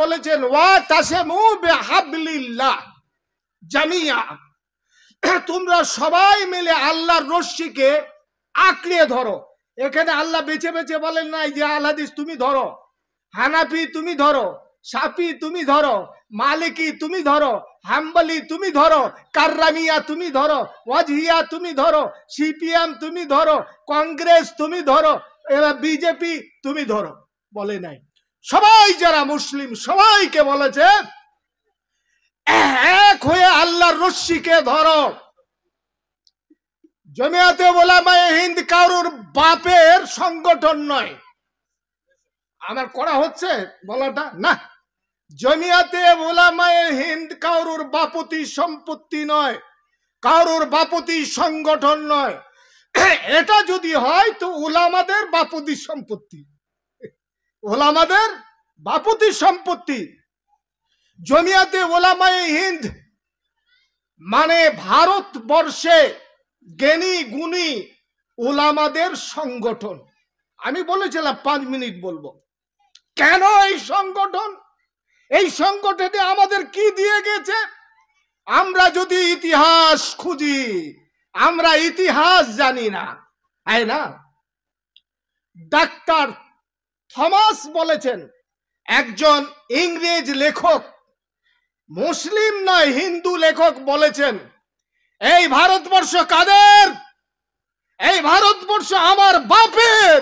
বলেছেন ওয়াতাসিমু বিহাবলিল্লাহ জামিয়া, তোমরা সবাই মিলে আল্লাহর রশ্মিকে আঁকড়ে ধরো। এখানে আল্লাহ বেছে বেছে বলেন নাই যে আল হাদিস তুমি ধরো, হানাফি তুমি ধরো, শাফি তুমি ধরো, মালিকি তুমি ধরো, হাম্বলি তুমি ধরো, কাররামিয়া তুমি ধরো, ওয়াজহিয়া তুমি ধরো, সিপিএম তুমি ধরো, কংগ্রেস তুমি ধরো, এবার বিজেপি তুমি ধরো, বলে নাই। সবাই যারা মুসলিম সবাইকে বলেছে এক হয়ে আল্লাহর রশ্মিকে ধরো। জমিয়াতে উলামায়ে হিন্দ কারোর বাপের সংগঠন নয়। আমার করা হচ্ছে বলাটা না, জমিয়াতে উলামায়ে হিন্দ কারোর বাপতি সম্পত্তি নয়, কারোর বাপতি সংগঠন নয়। এটা যদি হয় তো উলামাদের বাপতি সম্পত্তি, উলামাদের বাপতি সম্পত্তি। জমিয়াতে উলামায়ে হিন্দ মানে ভারতবর্ষে জ্ঞানী গুণী উলামাদের সংগঠন। আমি বলেছিলাম 5 মিনিট বলবো। কেন এই সংগঠন? এই সংগঠনে আমাদের কি দিয়ে গেছে? আমরা যদি ইতিহাস খুঁজি, আমরা ইতিহাস জানি না, তাই না? ডাক্তার থমাস বলেছেন, একজন ইংরেজ লেখক, মুসলিম নয় হিন্দু লেখক বলেছেন, এই ভারতবর্ষ কাদের? এই ভারতবর্ষ আমার বাপের,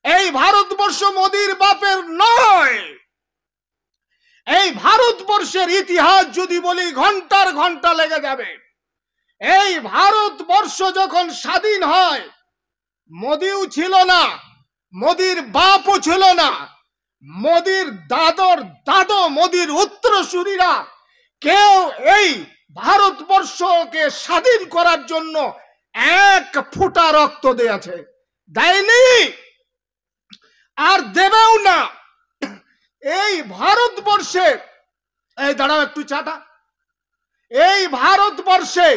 এই ভারতবর্ষ মোদির বাপের নয়। এই ভারতবর্ষের ইতিহাস যদি বলি ঘন্টার ঘন্টা লেগে যাবে। এই ভারতবর্ষ যখন স্বাধীন হয়, মোদিও ছিল না, মোদির বাপও ছিল না, মোদির দাদর দাদো, মোদির উত্তরসূরিরা কেউ এই ভারতবর্ষকে স্বাধীন করার জন্য এক ফোঁটা রক্ত দিয়েছে? দেয়নি, আর দেবেও না। এই ভারতবর্ষে, এই দাঁড়াও একটু চাটা, এই ভারতবর্ষে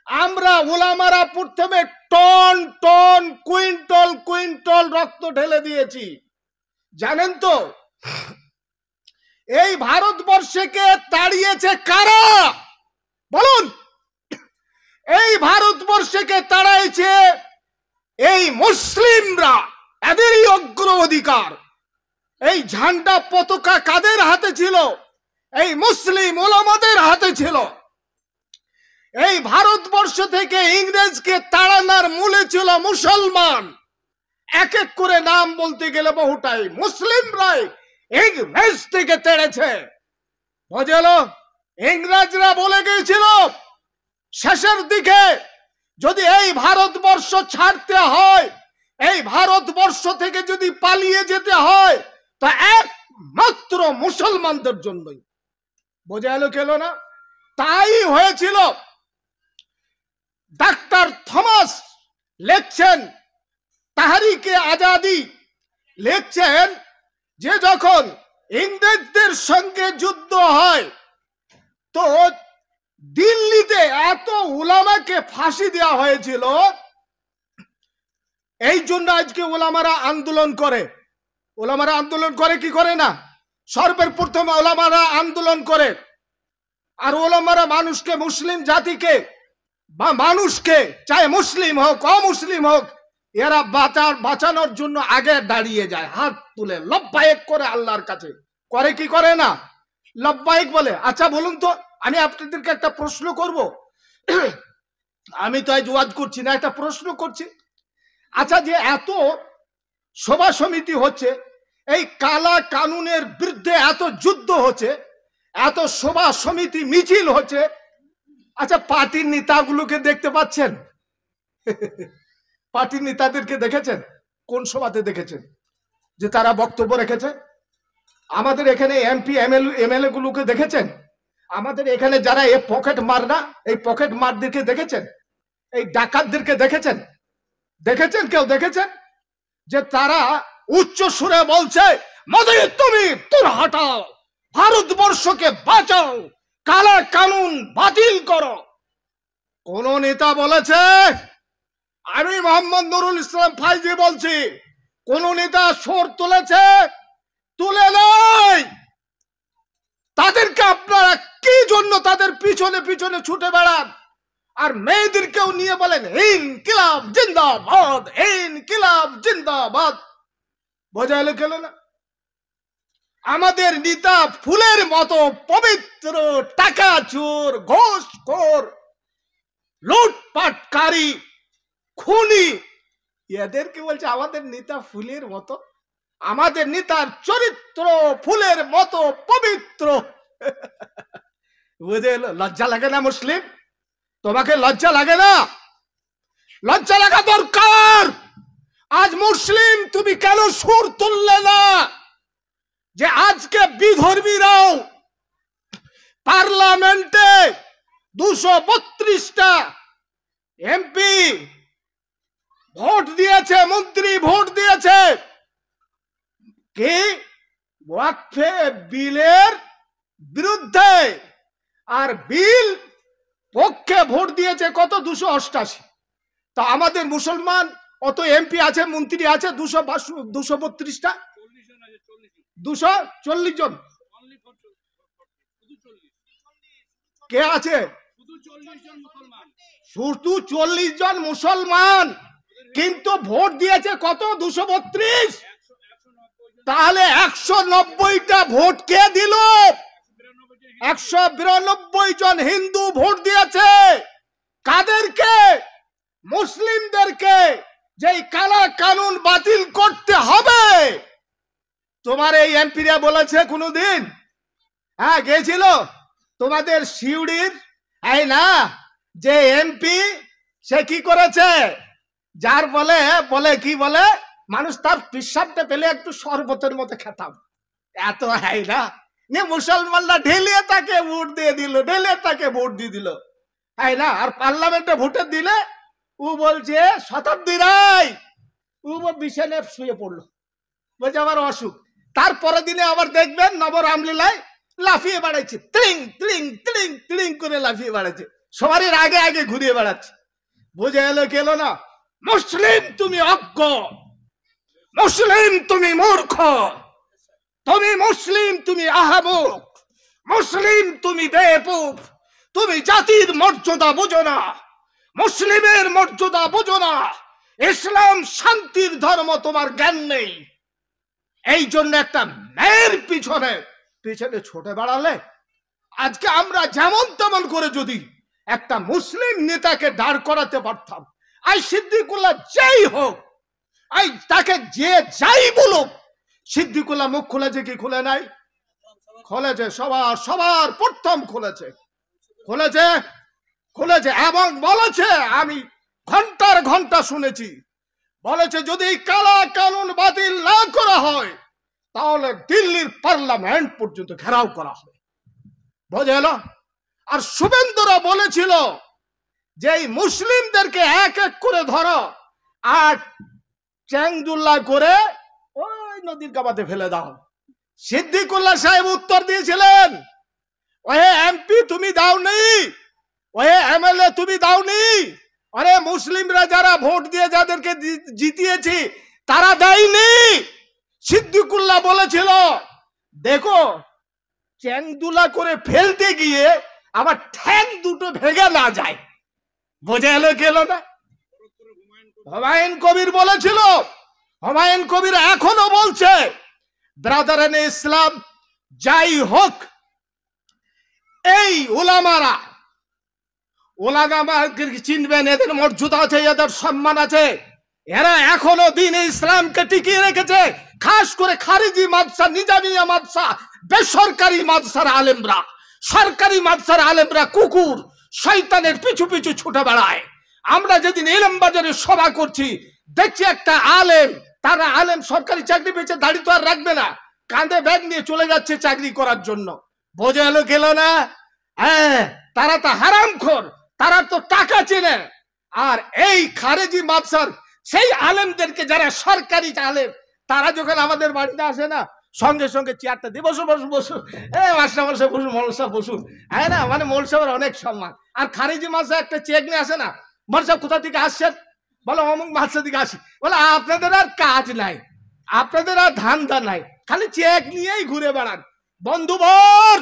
আমরা ওলামারা প্রথমে টন টন কুইন্টল কুইন্টল রক্ত ঢেলে দিয়েছি, জানেন তো? এই ভারতবর্ষকে তাড়িয়েছে কারা বলুন? এই ভারতবর্ষকে তাড়াইছে এই মুসলিমরা, এদেরই অগ্র অধিকার। এই ঝান্ডা পতাকা কাদের হাতে ছিল? এই মুসলিম ওলামাদের হাতে ছিল। এই ভারতবর্ষ থেকে ইংরেজকে তাড়ানোর মূলে ছিল মুসলমান। এক এক করে নাম বলতে গেলে বহুটাই, মুসলিমরাই ইংরেজ থেকে তেড়েছে। বুঝলো? ইংরেজরা বলে গিয়েছিল শেষের দিকে যদি এই ভারতবর্ষ ছাড়তে হয়, এই ভারতবর্ষ থেকে যদি পালিয়ে যেতে হয়, তা একমাত্র মুসলমানদের জন্যই। বোঝা এলো কেন না? তাই হয়েছিল। ডাক্তার থমাস লিখছেন তাহরিকে আজাদি, লিখছেন যে যখন ইংরেজদের সঙ্গে যুদ্ধ হয় তো দিল্লিতে এত উলামাকে ফাঁসি দেওয়া হয়েছিল। এই জন্য আজকে ওলামারা আন্দোলন করে। ওলামারা আন্দোলন করে কি করে না? সর্বপ্রথম ওলামারা আন্দোলন করে। আর ওলামারা মানুষকে, মুসলিম জাতিকে বা মানুষকে, চাहे মুসলিম হোক অমুসলিম হোক, এরা বাঁচানোর জন্য আগে দাঁড়িয়ে যায়, হাত তুলে লব্বাইক করে আল্লাহর কাছে। করে কি করে না? লব্বাইক বলে। আচ্ছা বলুন তো, আমি আপনাদেরকে একটা প্রশ্ন করব। আমি তো আজ ওয়াজ করছি না, একটা প্রশ্ন করছি। আচ্ছা, যে এত সভা সমিতি হচ্ছে, এই কালা কানুনের বিরুদ্ধে এত যুদ্ধ হচ্ছে, এত সভা সমিতি মিছিল হচ্ছে, আচ্ছা পার্টির নেতাগুলোকে দেখতে পাচ্ছেন? পার্টির নেতাদেরকে দেখেছেন? কোন সভাতে দেখেছেন যে তারা বক্তব্য রেখেছে? আমাদের এখানে এমপি এমএলএ গুলোকে দেখেছেন? আমাদের এখানে যারা এই পকেট মাররা, এই পকেট মারদেরকে দেখেছেন? এই ডাকাতদেরকে দেখেছেন? দেখেছেন? কেউ দেখেছেন যে তারা উচ্চ সুরে বলছে মোদি তুমি তোর হটাও, ভারতবর্ষকে বাঁচাও, কালা কানুন বাতিল করো? কোন নেতা বলেছে? আমি মোহাম্মদ নুরুল ইসলাম ফাইজি বলছি, কোন নেতা সুর তুলেছে? তুলে না। জন্য তাদের পিছনে পিছনে ছুটে বেড়ান, আর মেয়েদেরকেও নিয়ে বলেন ইনকিলাব জিন্দাবাদ, ইনকিলাব জিন্দাবাদ। বোঝা এলো কেন না? আমাদের নেতা ফুলের মতো পবিত্র, টাকা চোর, ঘুষখোর, লুটপাটকারী, খুনি, এদেরকে বলছে আমাদের নেতা ফুলের মতো। আমাদের নেতার চরিত্র ফুলের মতো পবিত্র। বুঝে এলো? লজ্জা লাগে না মুসলিম? তোমাকে লজ্জা লাগে না? লজ্জা লাগা দরকার। আজ মুসলিম তুমি কেন সুর তুললে না যে আজকে বিধর্মীরাও পার্লামেন্টে 232টা এমপি ভোট দিয়েছে, মন্ত্রী ভোট দিয়েছে কি ওয়াকফে বিলের বিরুদ্ধে, আর বিল পক্ষে ভোট দিয়েছে কত? 288। তা আমাদের মুসলমান অত এমপি আছে, মন্ত্রী আছে 232টা, 240 জন কে আছে? শুধু 40 জন মুসলমান, কিন্তু ভোট দিয়েছে কত? 232। তাহলে 190টা ভোট কে দিল? 192 জন হিন্দু ভোট দিয়েছে। কাদেরকে? মুসলিমদেরকে। যে কালা কানুন বাতিল করতে হবে। তোমার এই এমপিরা বলেছে কোনদিন? হ্যাঁ, গেছিল তোমাদের শিউড়ির এই না যে এমপি, সে কি করেছে? যার বলে বলে কি বলে, মানুষ তার পিসাবটা পেলে একটু শরবতের মতো খেতাম, এত হয় না। মুসলমানরা ঢেলিয়ে তাকে ভোট দিয়ে দিল, ঢেলিয়ে তাকে ভোট দিয়ে দিল, তাই না? আর পার্লামেন্টে ভোটে দিলে ও বলছে শতাব্দী রায়, ও বিছানে শুয়ে পড়লো, বলছে আমার অসুখ। তারপরের দিনে আবার দেখবেন নব রামলীলায় লাফিয়ে বেড়াচ্ছে, ত্রিং ত্রিং ত্রিং ত্রিং করে লাফিয়ে বেড়াচ্ছে, সবারই আগে আগে ঘুরিয়ে বেড়াচ্ছে। বুঝে এলো গেল না? মুসলিম তুমি অজ্ঞ, মুসলিম তুমি মূর্খ, তুমি মুসলিম তুমি আহাবুক, মুসলিম তুমি বেকুফ, তুমি জাতির মর্যাদা বোঝো না, মুসলিমের মর্যাদা বোঝো না, ইসলাম শান্তির ধর্ম, তোমার জ্ঞান নেই। এই জন্য একটা মেয়ের পিছনে পিছনে ছুটে বেড়ালে আজকে আমরা যেমন তেমন করে যদি একটা মুসলিম নেতাকে দাঁড় করাতে পারতাম, আই সিদ্দিকুল্লাহ যেই হোক, আই তাকে যে যাই বলুক, সিদ্দিকুল্লাহ মুখ খুলেছে কি খুলে নাই? খুলেছে, সবার সবার প্রথম খুলেছে, খুলেছে খুলেছে এবং বলেছে, আমি ঘন্টার ঘন্টা শুনেছি, বলেছে যদি কালা কানুন বাতিল না করা হয় তাহলে দিল্লির পার্লামেন্ট পর্যন্ত ঘেরাও করা হবে। বোঝা গেল? আর শুভেন্দুরা বলেছিল যে এই মুসলিমদেরকে এক এক করে ধরো আর চ্যাংদুল্লা করে ওই নদীর কাবাতে ফেলে দাও। সিদ্দিকুল্লাহ সাহেব উত্তর দিয়েছিলেন, ওহে এমপি তুমি দাওনি, ওহে এমএলএ তুমি দাওনি, আরে মুসলিমরা যারা ভোট দিয়ে যাদেরকে জিতিয়েছি তারা দেয়নি। সিদ্দিকুল্লাহ বলেছিল দেখো চ্যাংদুলা করে ফেলতে গিয়ে আবার ঠ্যাং দুটো ভেঙে না যায়। বোঝা এলো গেল না? হুমায়ুন কবির বলেছিল, হুমায়ুন কবির এখনো বলছে, ব্রাদারান ইসলাম যাই হোক, এই ওলামারা চিনবেন, এদের মর্যাদা আছে, এদের সম্মান আছে, এরা এখনো দিন ইসলামকে টিকিয়ে রেখেছে। খাস করে খারিজি মাদ্রাসা, নিজামিয়া মাদ্রাসা, বেসরকারি মাদ্রাসার আলেমরা, সরকারি মাদ্রাসার আলেমরা কুকুর শয়তানের পিছু পিছু ছুটে বেড়ায়। আমরা যেদিন ইলম বাজারে সভা করছি দেখছি একটা আলেম, তারা আলেম সরকারি চাকরি পেয়েছে, দাড়ি তো আর রাখবে না, কাঁধে ব্যাগ নিয়ে চলে যাচ্ছে চাকরি করার জন্য। বোঝা এলো গেল না? হ্যাঁ, তারা তো হারামখোর, তারা তো টাকা চেনে। আর এই খারেজি মাদ্রাসার সেই আলেমদেরকে যারা সরকারি আলেম, তারা যখন আমাদের বাড়িতে আসে না, সঙ্গে সঙ্গে চেয়ারটা দিয়ে বসুন বসুন বসুন, মাস্টার মশাই বসুন, মৌলসা বসুন, হ্যাঁ না, মানে মৌলসাহের অনেক সম্মান। আর খারিজি মাদ্রাসা একটা চেক নিয়ে আসে না, মৌলসাহেব কোথা থেকে আসছেন, বলো অমুক মাদ্রাসা থেকে আসি, বলে আপনাদের আর কাজ নাই, আপনাদের আর ধান্দা নাই, খালি চেক নিয়েই ঘুরে বেড়ান। বন্ধুবর,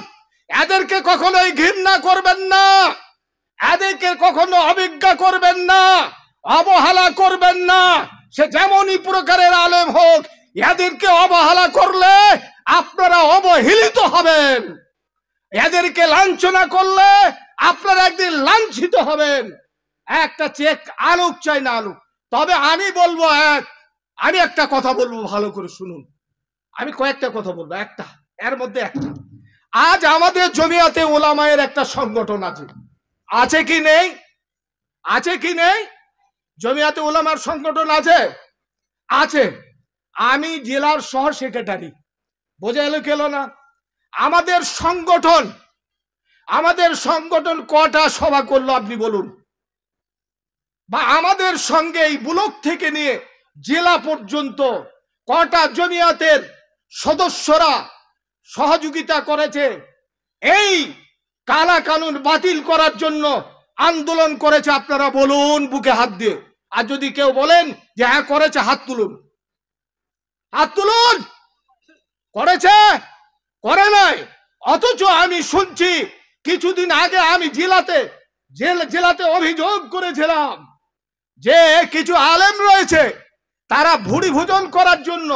এদেরকে কখনোই ঘৃণা করবেন না, এদেরকে কখনো অবজ্ঞা করবেন না, অবহেলা করবেন না। সে যেমনই প্রকারের আলেম হোক, এদেরকে অবহেলা করলে আপনারা অবহেলিত হবেন, এদেরকে লাঞ্ছনা করলে আপনারা একদিন লাঞ্ছিত হবেন। একটা চেক আলুক চাই না আলুক। তবে আমি বলবো আমি একটা কথা বলবো, ভালো করে শুনুন। আমি কয়েকটা কথা বলবো, এর মধ্যে একটা। আজ আমাদের জমিয়াতে উলামায়ের একটা সংগঠন আছে কি নেই? আছে কি নেই? জমিয়াতে উলামার সংগঠন আছে। আমি জেলার সহ সেক্রেটারি। বোঝা গেল না? আমাদের সংগঠন কটা সভা করলো আপনি বলুন? বা আমাদের সঙ্গে এই ব্লক থেকে নিয়ে জেলা পর্যন্ত কটা জমিয়াতের সদস্যরা সহযোগিতা করেছে, এই কালা কানুন বাতিল করার জন্য আন্দোলন করেছে? আপনারা বলুন বুকে হাত দিয়ে। আর যদি কেউ বলেন যে হ্যাঁ করেছে, হাত তুলুন। হাত তুলুন। করেছে? করে নাই? অথচ আমি শুনছি কিছুদিন আগে আমি জেলাতে অভিযোগ করেছিলাম যে কিছু আলেম রয়েছে, তারা ভুড়ি ভোজন করার জন্য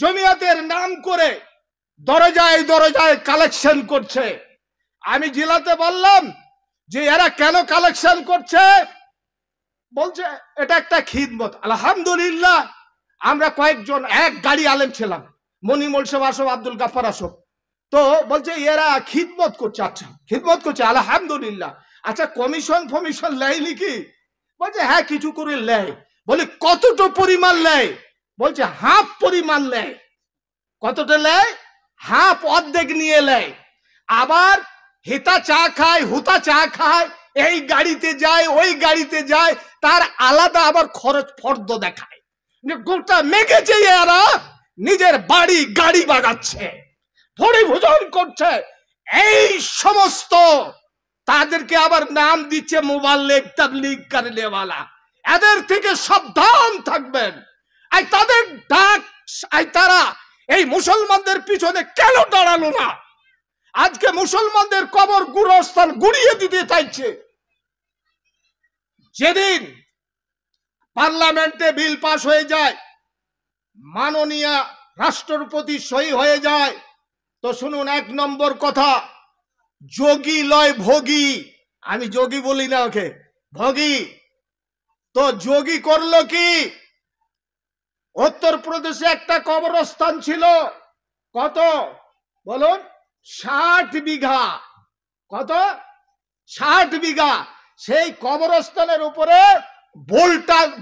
জমিয়াতের নাম করে দরজায় দরজায় কালেকশন করছে। আমি জেলাতে বললাম যে এরা কেন কালেকশন করছে? বলছে এটা একটা খিদমত। আলহামদুলিল্লাহ, আমরা কয়েকজন এক গাড়ি আলেম ছিলাম, মনিমুল সাহেব আসব, আব্দুল গাফার আসব। তো বলছে এরা খিদমত করছে। আচ্ছা, খিদমত করছে, আলহামদুলিল্লাহ। আচ্ছা, কমিশন লেয় নাকি? বলছে হ্যাঁ কিছু করে লেয়। বলি কতটা পরিমাণ লেয়? বলছে হাফ পরিমাণ লেয়। কতটা লেয়? হাফ, অর্ধেক নিয়ে লেয়। আবার হুতা চা খায়, এই গাড়িতে যায় ওই গাড়িতে যায়, তার আলাদা আবার খরচ ফর্দ দেখায়। গোটা মেঘেছে এরা নিজের বাড়ি গাড়ি বাগাচ্ছে, ভরি ভোজন করছে। এই সমস্ত তাদেরকে আবার নাম দিচ্ছে মুবাল্লিগ, তাবলীগ করনেওয়ালা। এদের থেকে সাবধান থাকবেন। তাদের ডাক, তারা এই মুসলমানদের পিছনে কেন দাঁড়ালো না? আজকে মুসলমানদের কবর গুরুস্থান গুড়িয়ে দিতে চাইছে। যেদিন পার্লামেন্টে বিল পাস হয়ে যায়, মাননীয় রাষ্ট্রপতি সই হয়ে যায়, তো শুনুন, 1 নম্বর কথা, যোগী লয় ভোগী। আমি যোগী বলি না, ওকে ভোগী। তো যোগী করলো কি? উত্তরপ্রদেশে একটা কবরস্থান ছিল, কত বলুন? 60 বিঘা। কত? 60 বিঘা। সেই কবরস্থানের উপরে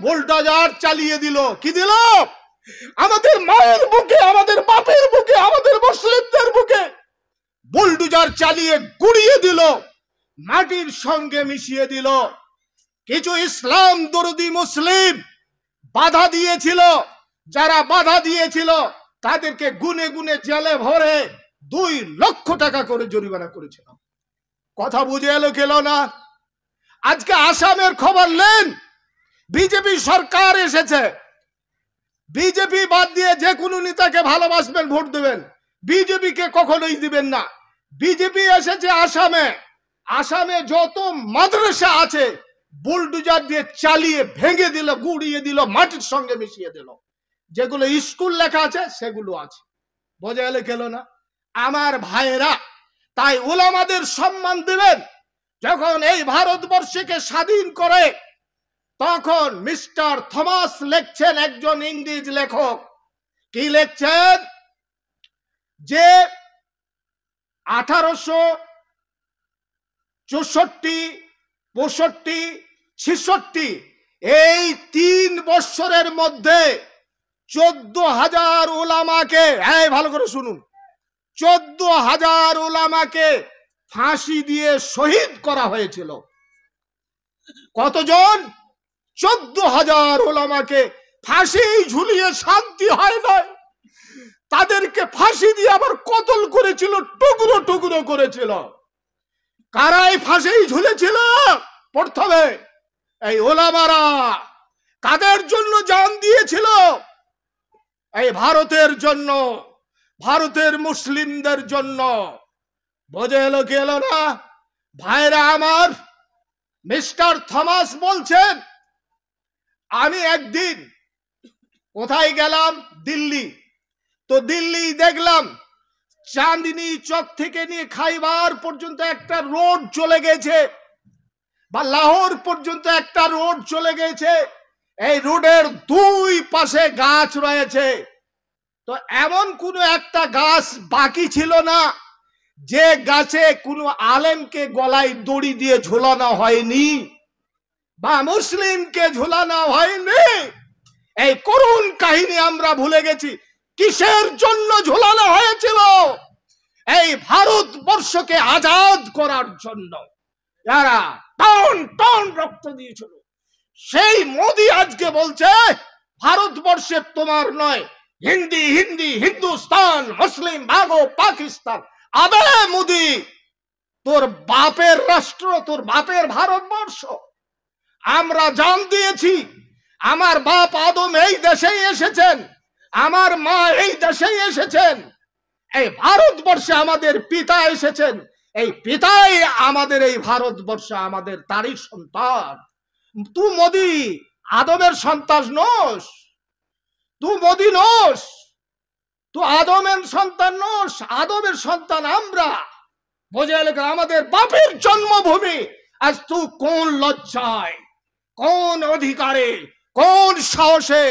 বোল্টাজার চালিয়ে দিল। কি দিল? আমাদের মায়ের বুকে, আমাদের বাপের বুকে, আমাদের মুসলিমদের বুকে বুলডোজার চালিয়ে গুড়িয়ে দিল, মাটির সঙ্গে মিশিয়ে দিল। কিছু ইসলাম দরদি মুসলিম বাধা দিয়েছিল, যারা বাধা দিয়েছিল তাদেরকে গুনে গুনে জেলে ভরে 2 লক্ষ টাকা করে জরিমানা করেছিল। কথা বুঝে গেল না? আজকে আসামের খবর নেন, বিজেপি সরকার এসেছে। বিজেপি বাদ দিয়ে যে কোনো নেতাকে ভালোবাসবেন, ভোট দেবেন, বিজেপি কে কখনোই দিবেন না। বিজেপি এসেছে আসামে যত মাদ্রাসা আছে বুলডোজার দিয়ে চালিয়ে ভেঙে দিল, গুড়িয়ে দিল, মাটির সঙ্গে মিশিয়ে দিল। যেগুলো স্কুল লেখা আছে সেগুলো আছে। বোঝা গেল না? আমার ভাইয়েরা, তাই উলামাদের সম্মান দিবেন। যখন এই ভারতবর্ষকে স্বাধীন করে, তখন মিস্টার থমাস লিখছেন, একজন ইংরেজ লেখক, কি লিখছেন? যে 1864, 65, 66 এই 3 বছরের মধ্যে 14,000 উলামাকে, ভালো করে শুনুন, 14,000 উলামাকে ফাঁসি দিয়ে শহীদ করা হয়েছিল। কতজন? 14,000 উলামাকে ফাঁসি ঝুলিয়ে শান্তি হয় না, তাদেরকে ফাঁসি দিয়ে আবার কতল করেছিল, টুকরো টুকরো করেছিল। কারাই ফাঁসি ঝুলেছিল? প্রথমে এই ওলামারা। কাদের জন্য জান দিয়েছিল? এই ভারতের জন্য, ভারতের মুসলিমদের জন্য। বোঝা এলো কি এলো না? ভাইরা আমার, মিস্টার থমাস বলছেন, আমি একদিন কোথায় গেলাম? দিল্লি। তো দিল্লি দেখলাম চাঁদনি চক থেকে নিয়ে খাইবার পর্যন্ত একটা রোড চলে গেছে, বা লাহোর পর্যন্ত একটা রোড চলে গেছে। এই রোডের দুই পাশে গাছ রয়েছে। তো এমন কোনো একটা গাছ বাকি ছিল না যে গাছে কোনো আলেমকে গলায় দড়ি দিয়ে ঝুলানো হয়নি, বা মুসলিমকে ঝুলানো হয়নি। এই করুণ কাহিনী আমরা ভুলে গেছি। কিসের জন্য ঝুলানো হয়েছিল? এই ভারতবর্ষকে আজাদ করার জন্য যারা টন টন রক্ত দিয়েছিল। সেই মোদি আজকে বলছে ভারতবর্ষে তোমার নয়, হিন্দি হিন্দি হিন্দুস্তান, মুসলিম ভাগো পাকিস্তান। আবে মোদি, তোর বাপের রাষ্ট্র, তোর বাপের ভারতবর্ষ। আমরা জান দিয়েছি, আমার বাপ আদম এই দেশেই এসেছেন, আমার মা এই দেশেই এসেছেন, এই ভারতবর্ষে আমাদের পিতা এসেছেন, এই পিতাই আমাদের এই ভারতবর্ষে আমাদের তারই সন্তান। তুই মোদি আদমের সন্তান নোস, তুই মোদি নোস, তুই আদমের সন্তান নোস। আদমের সন্তান আমরা। বোঝা গেল? আমাদের বাপের জন্মভূমি। আজ তুই কোন লজ্জায়, কোন অধিকারে, কোন সাহসে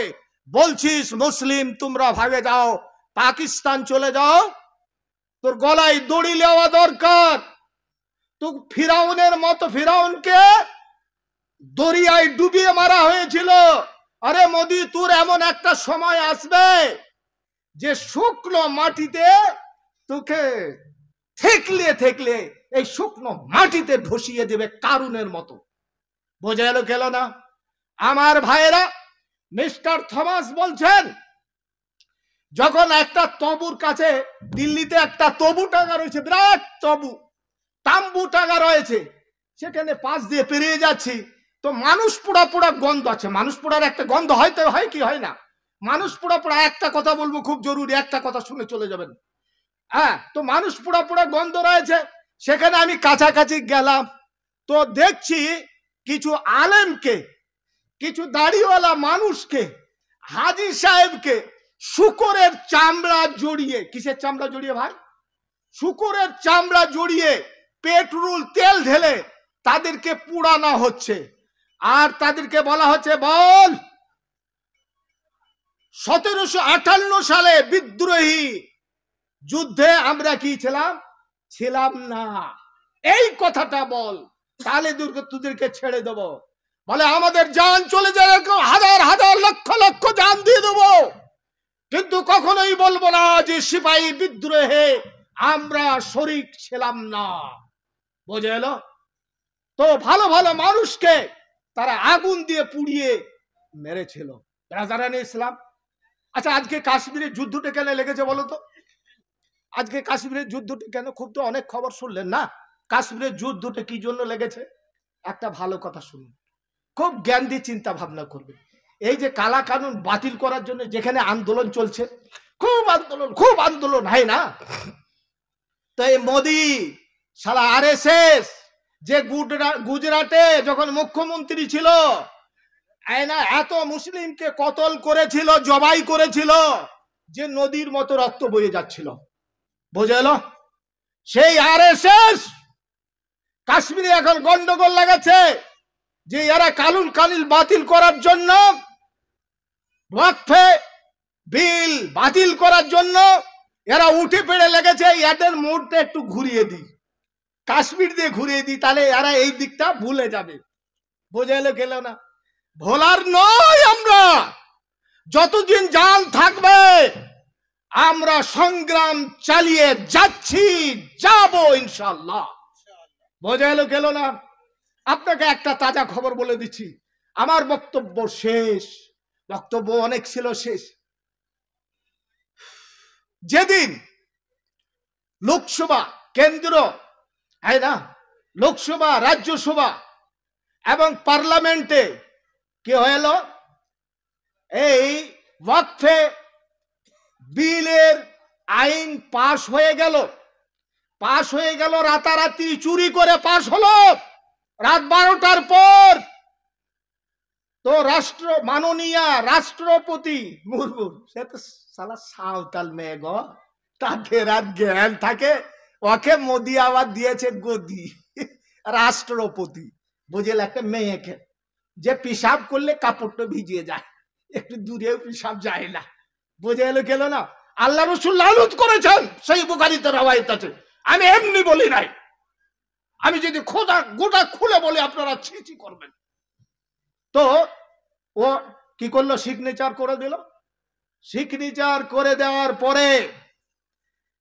বলছিস মুসলিম তোমরা ভাগে যাও, পাকিস্তান চলে যাও? তোর গলায় দড়ি নেওয়া দরকার। তুই ফিরাউনের মতো, ফিরাউনকে দরিয়ায় ডুবিয়ে মারা হয়েছিল। আরে মোদি, তোর এমন একটা সময় আসবে যে শুকনো মাটিতে তোকে থেকলে থেকলে এই শুকনো মাটিতে ধসিয়ে দেবে কারুনের মতো। বোঝা গেল না? আমার ভাইয়েরা, মিস্টার থমাস বলছেন, যখন একটা তবুর কাছে, দিল্লিতে একটা তবু টাঙা রয়েছে, বিরাট তবু, তাম্বু টাঙা রয়েছে, সেখানে পাশ দিয়ে পেরিয়ে যাচ্ছি। তো মানুষ পোড়া পোড়া গন্ধ আছে। মানুষ পোড়ার একটা গন্ধ হয়তো হয় কি হয় না? মানুষ পোড়া পোড়া, একটা কথা বলবো খুব জরুরি, একটা কথা শুনে চলে যাবেন। হ্যাঁ, তো মানুষ পোড়া পোড়া গন্ধ রয়েছে। সেখানে আমি কাছাকাছি গেলাম, তো দেখছি কিছু আলেমকে, কিছু দাড়িওয়ালা মানুষকে, হাজি সাহেবকে শুকরের চামড়া জড়িয়ে, কিসের চামড়া জড়িয়ে ভাই? শুকরের চামড়া জড়িয়ে পেট্রোল তেল ঢেলে তাদেরকে পুড়ানো হচ্ছে। আর তাদেরকে বলা হচ্ছে, বল 1758 সালে বিদ্রোহী যুদ্ধে আমরা কি ছিলাম? ছিলাম না। এই কথাটা বল, তাহলে তোদেরকে ছেড়ে দেব। বলে আমাদের জান চলে যায়, হাজার হাজার লক্ষ লক্ষ জান দিয়ে দেবো, কিন্তু কখনোই বলবো না যে সিপাহী বিদ্রোহে আমরা শরিক ছিলাম না। বোঝা গেল? তো ভালো ভালো মানুষকে তারা আগুন দিয়ে পুড়িয়ে মেরেছিল। রাজারানী ইসলাম। আচ্ছা, আজকে কাশ্মীরের যুদ্ধটা কেন লেগেছে বলো তো? আজকে কাশ্মীরের যুদ্ধটা কেন? খুব তো অনেক খবর শুনলেন না? কাশ্মীরের যুদ্ধটা কি জন্য লেগেছে? একটা ভালো কথা শুনুন, খুব জ্ঞান দিয়ে চিন্তা ভাবনা করবেন। এই যে কালা কানুন বাতিল করার জন্য যেখানে আন্দোলন চলছে, খুব আন্দোলন হয় না? তো এই মোদি সারা আরএসএস যে গুজরাটে যখন মুখ্যমন্ত্রী ছিল, এত মুসলিমকে কতল করেছিল, জবাই করেছিল, যে নদীর মতো রক্ত বয়ে যাচ্ছিল। বোঝা গেল? সেই আরএসএস কাশ্মীরে এখন গন্ডগোল লাগাচ্ছে যে এরা কানুন কানুন বাতিল করার জন্য, ওয়াকফে বিল বাতিল করার জন্য এরা উঠে পেড়ে লেগেছে। এদের মোড়টা একটু ঘুরিয়ে দিই, কাশ্মীর দিয়ে ঘুরিয়ে দিই, তাহলে এরা এই দিকটা ভুলে যাবে। বোঝা গেল না? ভোলার নয় আমরা। যতদিন জান থাকবে আমরা সংগ্রাম চালিয়ে যাচ্ছি, যাব ইনশাআল্লাহ। বোঝা গেল না? আপনাকে একটা তাজা খবর বলে দিচ্ছি, আমার বক্তব্য শেষ। বক্তব্য অনেক ছিল, শেষ। যেদিন লোকসভা কেন্দ্র, তাই না, লোকসভা, রাজ্যসভা এবং পার্লামেন্টে কি হইল, এই ওয়াকফে বিলের আইন পাশ হয়ে গেল। পাশ হয়ে গেল, রাতারাতি চুরি করে পাশ হলো রাত 12টার পর। তো মাননীয় রাষ্ট্রপতি মুর্মু, সে তো সালা সাঁওতাল মেয়ে গো, তাদের আর জ্ঞান থাকে? ওকে মোদি আবার দিয়েছে গদি, রাষ্ট্রপতি। বুঝলে, একটা মেয়েকে যে পিসাব করলে কাপড়টা ভিজিয়ে যায়, একটু দূরেও পিসাব যায় না। বুঝে এলো গেল না? আল্লাহ রসুল লানত করেছেন, সেই বুখারীতে রওয়ায়াত আছে। আমি এমনি বলি নাই, আমি যদি খোদা গোটা খুলে বলি আপনারা ছিছি করবেন। তো ও কি করলো? সিগনেচার করে দিল। সিগনেচার করে দেওয়ার পরে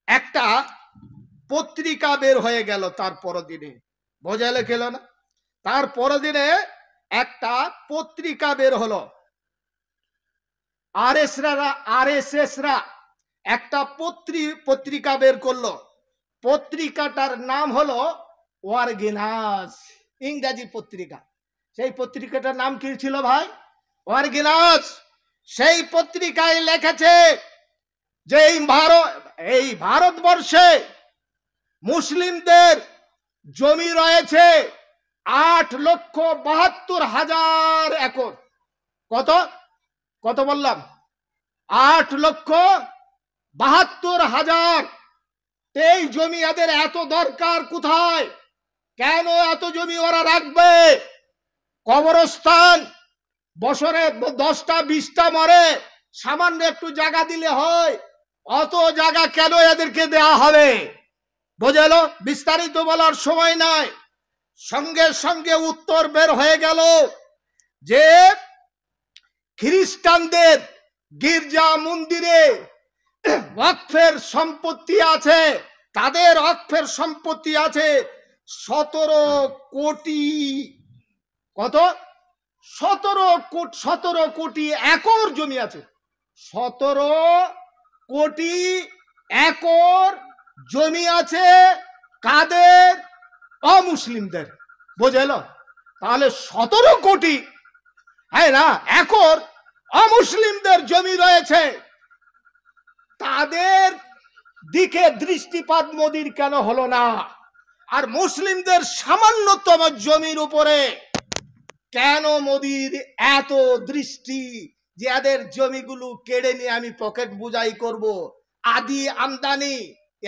একটা পত্রিকা বের হয়ে গেল তার পরদিনে। বোঝালে গেল না? তার পরদিনে একটা পত্রিকা বের হলো। আরএসএসরা একটা পত্রিকা বের করলো। পত্রিকাটার নাম হলো অর্গেনাস, ইংরেজি পত্রিকা। সেই পত্রিকাটার নাম কি ছিল ভাই? অর্গেনাস। সেই পত্রিকায় লিখেছে যে এই ভারতবর্ষে মুসলিমদের জমি রয়েছে 8,72,000 একর। কত কত বললাম? 8,72,000। এই জমি এদের এত দরকার কোথায়? কেন এত জমি ওরা রাখবে? কবরস্থান বছরে 10টা 20টা মরে, সামান্য একটু জায়গা দিলে হয়, অত জায়গা কেন এদেরকে দেয়া হবে? বোঝালো? বিস্তারিত বলার সময় নাই। সঙ্গে সঙ্গে উত্তর বের হয়ে গেল যে খ্রিস্টানদের গির্জা মন্দিরে ওয়াকফের সম্পত্তি আছে, তাদের ওয়াকফের সম্পত্তি আছে 17 কোটি। কত? 17 কোটি একর জমি আছে। 17 কোটি একর জমি আছে কাদের? অমুসলিমদের। বুঝলো? তাহলে 17 কোটি, হ্যাঁ না, একর অমুসলিমদের জমি রয়েছে। তাদের দিকে দৃষ্টিপাত মোদির কেন হলো না? আর মুসলিমদের সামান্যতম জমির উপরে কেন মোদির এত দৃষ্টি যে এদের জমিগুলো কেড়ে নিয়ে আমি পকেট বুঝাই করব, আদি আমদানি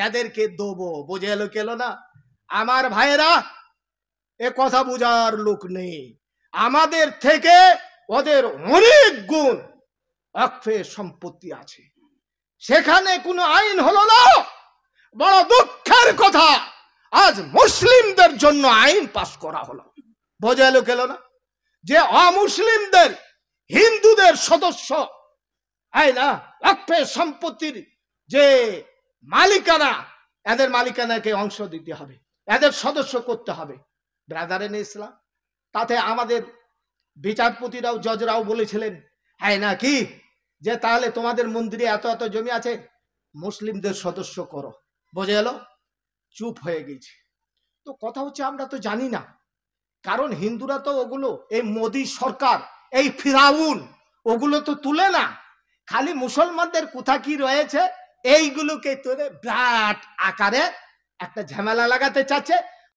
এদেরকে দেবো? বুঝে এলো কেন না? আমার ভাইয়েরা, এ কথা বুঝার লোক নেই। আমাদের থেকে ওদের অনেক গুণ ওয়াকফে সম্পত্তি আছে, সেখানে কোনো আইন হলো না। বড় দুঃখের কথা, আজ মুসলিমদের জন্য আইন পাশ করা হলো। বোঝা এলো কেন না? যে অমুসলিমদের, হিন্দুদের সদস্য, এই না, ওয়াকফে সম্পত্তির যে মালিকানা, এদের মালিকানাকে অংশ দিতে হবে, এদের সদস্য করতে হবে। ব্রাদার ইন ইসলাম, তাতে আমাদের বিচারপতিরাও, জজরাও বলেছিলেন, হ্যাঁ না কি, যে তাহলে তোমাদের মন্দিরে এত এত জমি আছে, মুসলিমদের সদস্য করো। বোঝা গেল? চুপ হয়ে গেছে। তো কথা হচ্ছে, আমরা তো জানি না, কারণ হিন্দুরা তো ওগুলো, এই মোদী সরকার, এই ফিরাউন, ওগুলো তো তুলে না। খালি মুসলমানদের কোথা কি রয়েছে এইগুলোকে তুলে বিরাট আকারে একটা ঝামেলা লাগাতে চাচ্ছে।